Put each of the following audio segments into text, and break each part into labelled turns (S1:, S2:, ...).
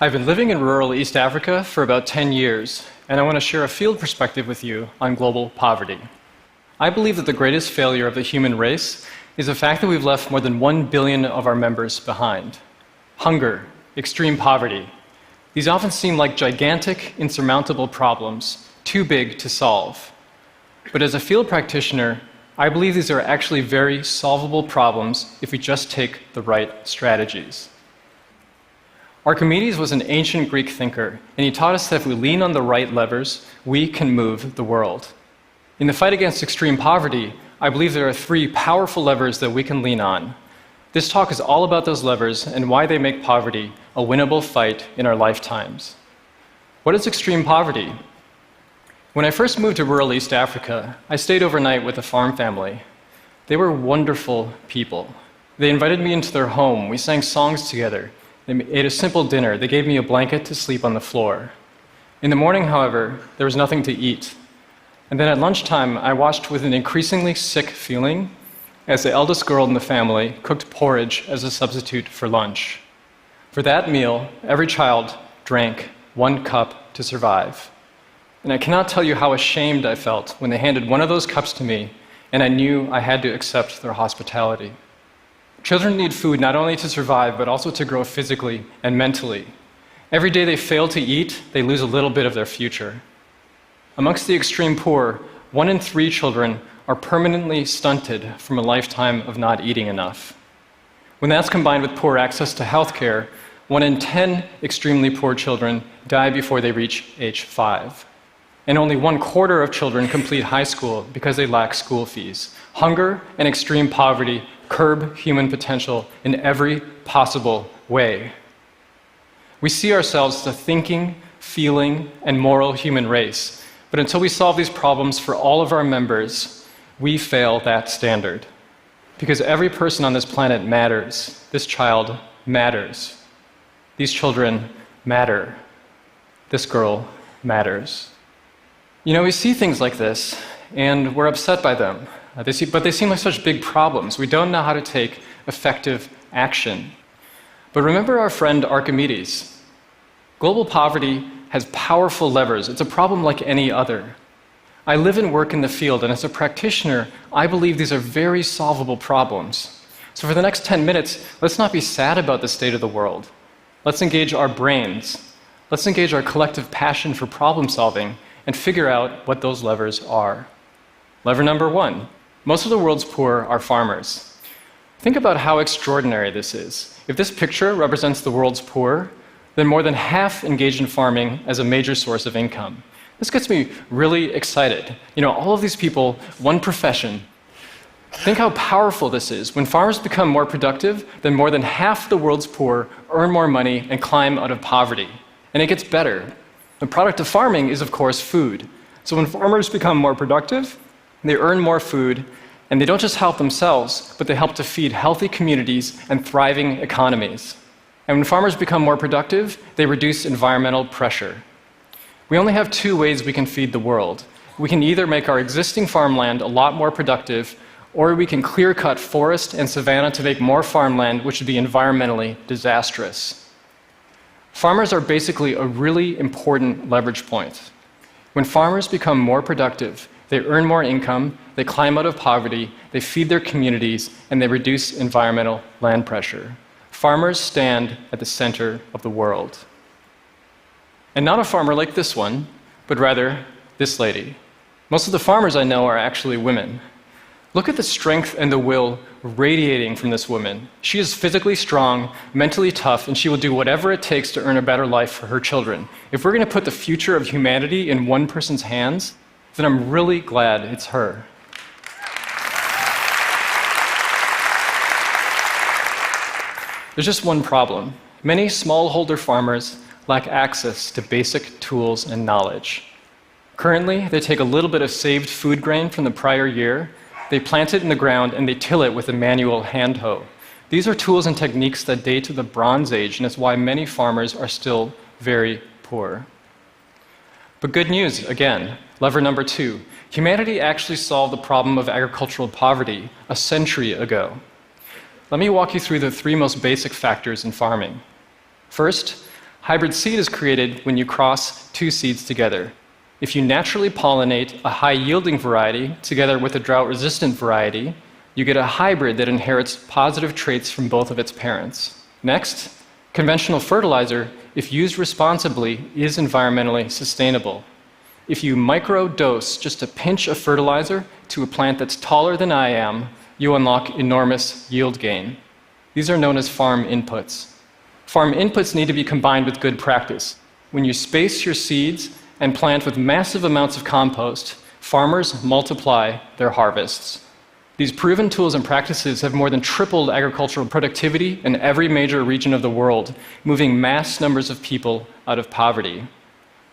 S1: I've been living in rural East Africa for about 10 years, and I want to share a field perspective with you on global poverty. I believe that the greatest failure of the human race is the fact that we've left more than 1 billion of our members behind. Hunger, extreme poverty. These often seem like gigantic, insurmountable problems, too big to solve. But as a field practitioner, I believe these are actually very solvable problems if we just take the right strategies. Archimedes was an ancient Greek thinker, and he taught us that if we lean on the right levers, we can move the world. In the fight against extreme poverty, I believe there are 3 powerful levers that we can lean on. This talk is all about those levers and why they make poverty a winnable fight in our lifetimes. What is extreme poverty? When I first moved to rural East Africa, I stayed overnight with a farm family. They were wonderful people. They invited me into their home. We sang songs together. They ate a simple dinner. They gave me a blanket to sleep on the floor. In the morning, however, there was nothing to eat. And then at lunchtime, I watched with an increasingly sick feeling as the eldest girl in the family cooked porridge as a substitute for lunch. For that meal, every child drank 1 cup to survive. And I cannot tell you how ashamed I felt when they handed one of those cups to me, and I knew I had to accept their hospitality. Children need food not only to survive, but also to grow physically and mentally. Every day they fail to eat, they lose a little bit of their future. Amongst the extreme poor, 1 in 3 children are permanently stunted from a lifetime of not eating enough. When that's combined with poor access to healthcare, 1 in 10 extremely poor children die before they reach age 5. And only 1/4 of children complete high school because they lack school fees. Hunger and extreme poverty curb human potential in every possible way. We see ourselves as a thinking, feeling, and moral human race, but until we solve these problems for all of our members, we fail that standard. Because every person on this planet matters. This child matters. These children matter. This girl matters. You know, we see things like this, and we're upset by them. But they seem like such big problems. We don't know how to take effective action. But remember our friend Archimedes. Global poverty has powerful levers. It's a problem like any other. I live and work in the field, and as a practitioner, I believe these are very solvable problems. So for the next 10 minutes, let's not be sad about the state of the world. Let's engage our brains. Let's engage our collective passion for problem solving and figure out what those levers are. Lever number 1. Most of the world's poor are farmers. Think about how extraordinary this is. If this picture represents the world's poor, then more than half engage in farming as a major source of income. This gets me really excited. You know, all of these people, one profession. Think how powerful this is. When farmers become more productive, then more than half the world's poor earn more money and climb out of poverty. And it gets better. The product of farming is, of course, food. So when farmers become more productive, they earn more food, and they don't just help themselves, but they help to feed healthy communities and thriving economies. And when farmers become more productive, they reduce environmental pressure. We only have 2 ways we can feed the world. We can either make our existing farmland a lot more productive, or we can clear-cut forest and savanna to make more farmland, which would be environmentally disastrous. Farmers are basically a really important leverage point. When farmers become more productive, they earn more income, they climb out of poverty, they feed their communities, and they reduce environmental land pressure. Farmers stand at the center of the world. And not a farmer like this one, but rather this lady. Most of the farmers I know are actually women. Look at the strength and the will radiating from this woman. She is physically strong, mentally tough, and she will do whatever it takes to earn a better life for her children. If we're going to put the future of humanity in one person's hands, then I'm really glad it's her. There's just one problem. Many smallholder farmers lack access to basic tools and knowledge. Currently, they take a little bit of saved food grain from the prior year, they plant it in the ground, and they till it with a manual hand hoe. These are tools and techniques that date to the Bronze Age, and it's why many farmers are still very poor. But good news, again, lever number 2. Humanity actually solved the problem of agricultural poverty a century ago. Let me walk you through the 3 most basic factors in farming. First, Hybrid seed is created when you cross two seeds together. If you naturally pollinate a high-yielding variety together with a drought-resistant variety, you get a hybrid that inherits positive traits from both of its parents. Next, conventional fertilizer, if used responsibly, is environmentally sustainable. If you micro-dose just a pinch of fertilizer to a plant that's taller than I am, you unlock enormous yield gain. These are known as farm inputs. Farm inputs need to be combined with good practice. When you space your seeds and plant with massive amounts of compost, farmers multiply their harvests. These proven tools and practices have more than tripled agricultural productivity in every major region of the world, moving mass numbers of people out of poverty.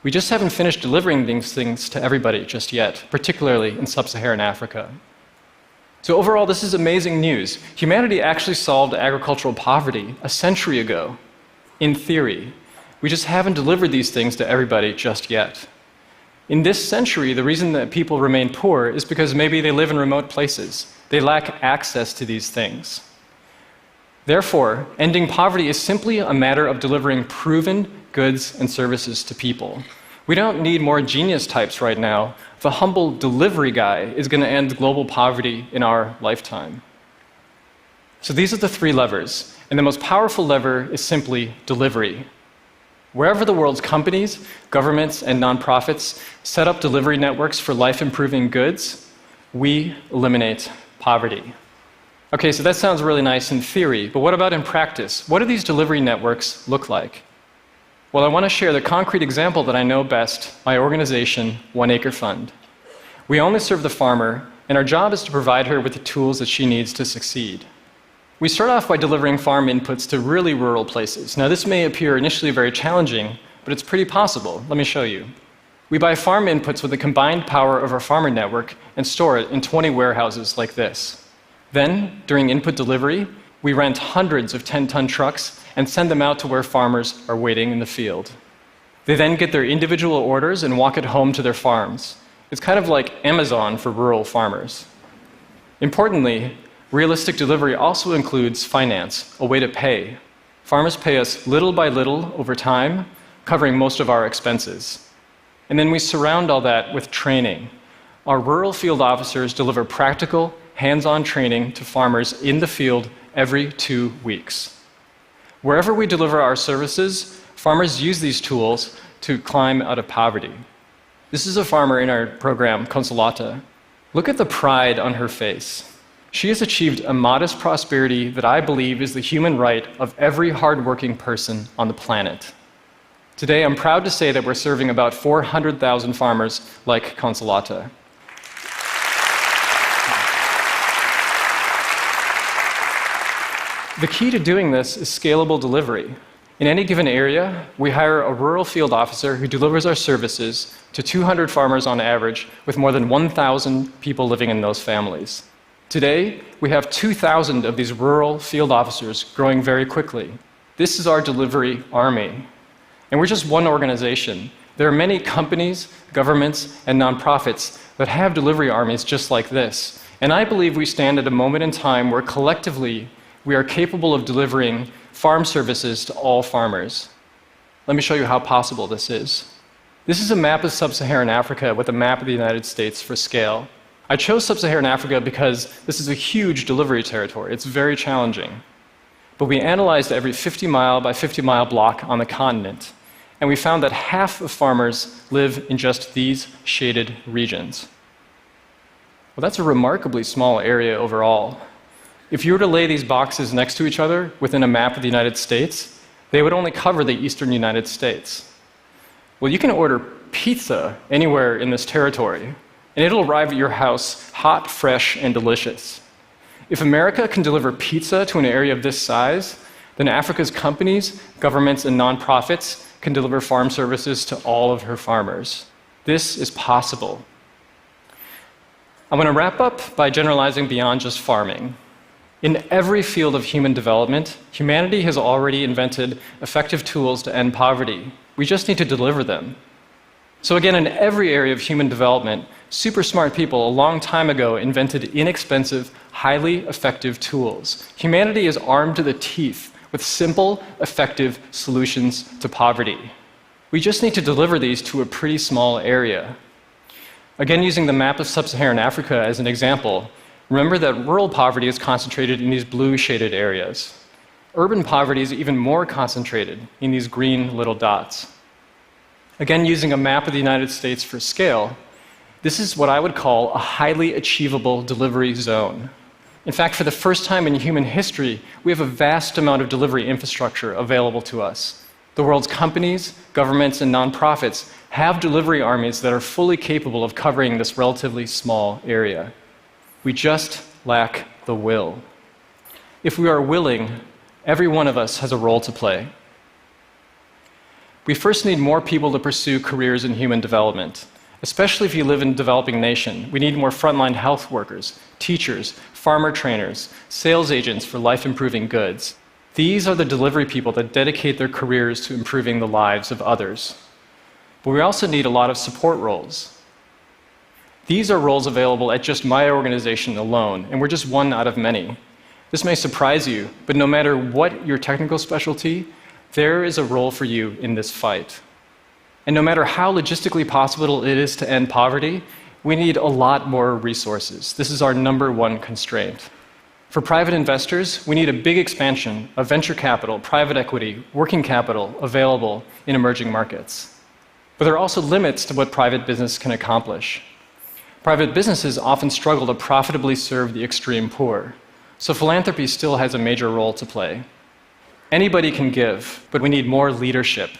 S1: We just haven't finished delivering these things to everybody just yet, particularly in sub-Saharan Africa. So overall, this is amazing news. Humanity actually solved agricultural poverty a century ago, in theory. We just haven't delivered these things to everybody just yet. In this century, the reason that people remain poor is because maybe they live in remote places. They lack access to these things. Therefore, ending poverty is simply a matter of delivering proven goods and services to people. We don't need more genius types right now. The humble delivery guy is going to end global poverty in our lifetime. So these are the three levers, and the most powerful lever is simply delivery. Wherever the world's companies, governments, and nonprofits set up delivery networks for life-improving goods, we eliminate poverty. Okay, so that sounds really nice in theory, but what about in practice? What do these delivery networks look like? Well, I want to share the concrete example that I know best, my organization, 1 Acre Fund. We only serve the farmer, and our job is to provide her with the tools that she needs to succeed. We start off by delivering farm inputs to really rural places. Now, this may appear initially very challenging, but it's pretty possible. Let me show you. We buy farm inputs with the combined power of our farmer network and store it in 20 warehouses like this. Then, during input delivery, we rent hundreds of 10-ton trucks and send them out to where farmers are waiting in the field. They then get their individual orders and walk it home to their farms. It's kind of like Amazon for rural farmers. Importantly, realistic delivery also includes finance, a way to pay. Farmers pay us little by little over time, covering most of our expenses. And then we surround all that with training. Our rural field officers deliver practical, hands-on training to farmers in the field every 2 weeks. Wherever we deliver our services, farmers use these tools to climb out of poverty. This is a farmer in our program, Consolata. Look at the pride on her face. She has achieved a modest prosperity that I believe is the human right of every hardworking person on the planet. Today, I'm proud to say that we're serving about 400,000 farmers like Consolata. The key to doing this is scalable delivery. In any given area, we hire a rural field officer who delivers our services to 200 farmers on average, with more than 1,000 people living in those families. Today, we have 2,000 of these rural field officers growing very quickly. This is our delivery army. And we're just one organization. There are many companies, governments, and nonprofits that have delivery armies just like this. And I believe we stand at a moment in time where collectively we are capable of delivering farm services to all farmers. Let me show you how possible this is. This is a map of sub-Saharan Africa with a map of the United States for scale. I chose sub-Saharan Africa because this is a huge delivery territory. It's very challenging. But we analyzed every 50-mile by 50-mile block on the continent, and we found that half of farmers live in just these shaded regions. Well, that's a remarkably small area overall. If you were to lay these boxes next to each other within a map of the United States, they would only cover the eastern United States. Well, you can order pizza anywhere in this territory, and it'll arrive at your house hot, fresh, and delicious. If America can deliver pizza to an area of this size, then Africa's companies, governments, and nonprofits can deliver farm services to all of her farmers. This is possible. I'm going to wrap up by generalizing beyond just farming. In every field of human development, humanity has already invented effective tools to end poverty. We just need to deliver them. So again, in every area of human development, super smart people a long time ago invented inexpensive, highly effective tools. Humanity is armed to the teeth with simple, effective solutions to poverty. We just need to deliver these to a pretty small area. Again, using the map of sub-Saharan Africa as an example, remember that rural poverty is concentrated in these blue shaded areas. Urban poverty is even more concentrated in these green little dots. Again, using a map of the United States for scale, this is what I would call a highly achievable delivery zone. In fact, for the first time in human history, we have a vast amount of delivery infrastructure available to us. The world's companies, governments, and nonprofits have delivery armies that are fully capable of covering this relatively small area. We just lack the will. If we are willing, every one of us has a role to play. We first need more people to pursue careers in human development. Especially if you live in a developing nation, we need more frontline health workers, teachers, farmer trainers, sales agents for life-improving goods. These are the delivery people that dedicate their careers to improving the lives of others. But we also need a lot of support roles. These are roles available at just my organization alone, and we're just one out of many. This may surprise you, but no matter what your technical specialty, there is a role for you in this fight. And no matter how logistically possible it is to end poverty, we need a lot more resources. This is our number one constraint. For private investors, we need a big expansion of venture capital, private equity, working capital available in emerging markets. But there are also limits to what private business can accomplish. Private businesses often struggle to profitably serve the extreme poor, so philanthropy still has a major role to play. Anybody can give, but we need more leadership.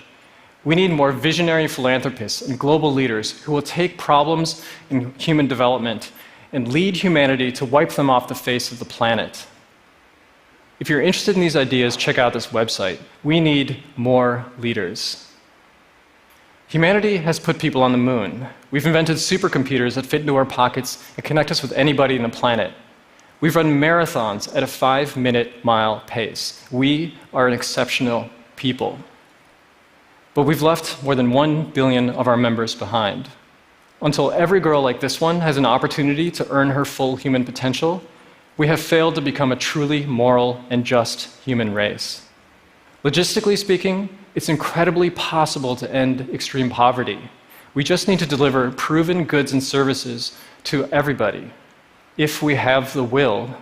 S1: We need more visionary philanthropists and global leaders who will take problems in human development and lead humanity to wipe them off the face of the planet. If you're interested in these ideas, check out this website. We need more leaders. Humanity has put people on the moon. We've invented supercomputers that fit into our pockets and connect us with anybody on the planet. We've run marathons at a 5-minute mile pace. We are an exceptional people. But we've left more than 1 billion of our members behind. Until every girl like this one has an opportunity to earn her full human potential, we have failed to become a truly moral and just human race. Logistically speaking, it's incredibly possible to end extreme poverty. We just need to deliver proven goods and services to everybody. If we have the will,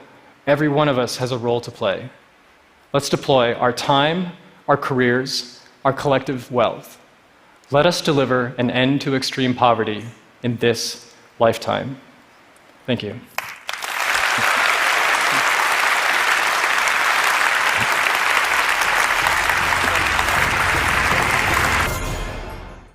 S1: every one of us has a role to play. Let's deploy our time, our careers, our collective wealth. Let us deliver an end to extreme poverty in this lifetime. Thank you.